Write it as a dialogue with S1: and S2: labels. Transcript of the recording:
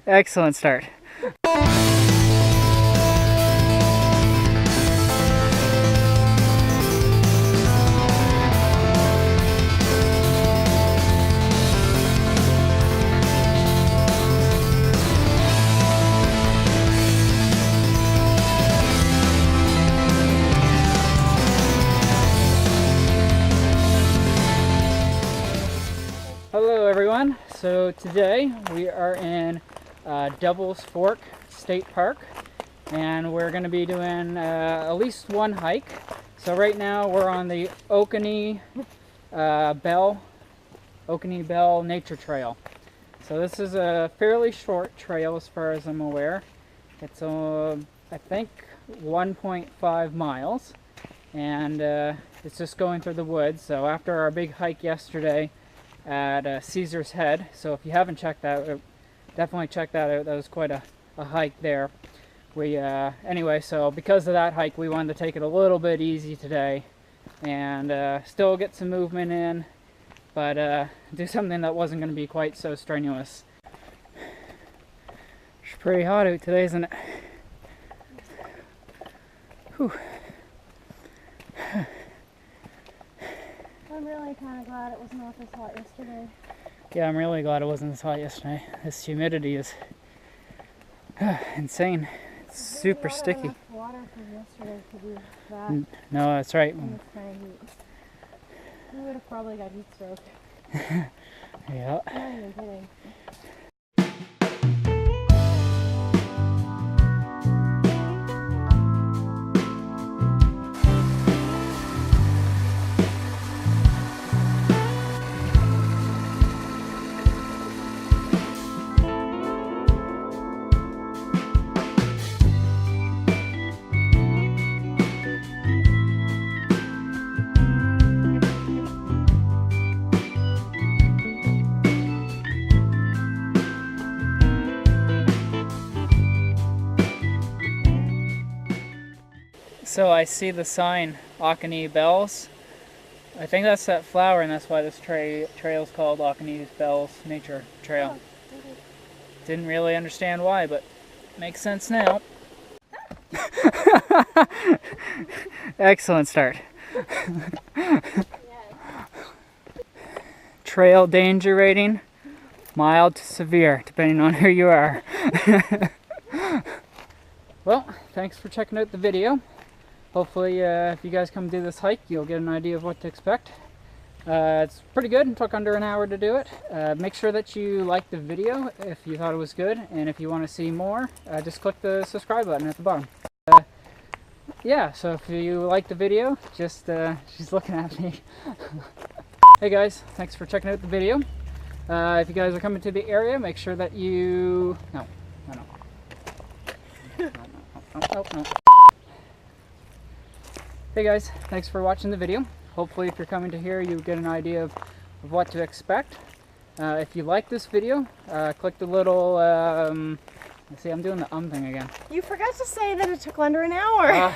S1: Excellent start. Hello everyone, so today we are in Devil's Fork State Park and we're going to be doing at least one hike. So right now we're on the Oconee Bell Nature Trail. So this is a fairly short trail as far as I'm aware. It's I think 1.5 miles and it's just going through the woods. So after our big hike yesterday at Caesar's Head, so if you haven't checked that out, definitely check that out. That was quite a hike there. We anyway, so because of that hike we wanted to take it a little bit easy today and still get some movement in, but do something that wasn't going to be quite so strenuous. It's pretty hot out today, isn't it? Whew.
S2: I'm really kind of glad it was not this hot yesterday.
S1: Yeah, I'm really glad it wasn't this hot yesterday. This humidity is insane. It's super sticky.
S2: Enough water from yesterday to do that.
S1: No, that's right.
S2: In this kind of heat. We would have probably got heat stroke.
S1: Yeah.
S2: I'm not even kidding.
S1: So I see the sign, Oconee Bells. I think that's that flower, and that's why this trail is called Oconee Bells Nature Trail.
S2: Oh, okay.
S1: Didn't really understand why, but makes sense now. Excellent start. Trail danger rating, mild to severe, depending on who you are. Well, thanks for checking out the video. Hopefully, if you guys come do this hike, you'll get an idea of what to expect. It's pretty good. It took under an hour to do it. Make sure that you like the video if you thought it was good, and if you want to see more, just click the subscribe button at the bottom. Yeah, so if you like the video, just she's looking at me. Hey guys, thanks for checking out the video. If you guys are coming to the area, make sure that you no. Hey guys, thanks for watching the video. Hopefully if you're coming to here you get an idea of what to expect. If you like this video, click the little, see, I'm doing the thing again.
S2: You forgot to say that it took under an hour.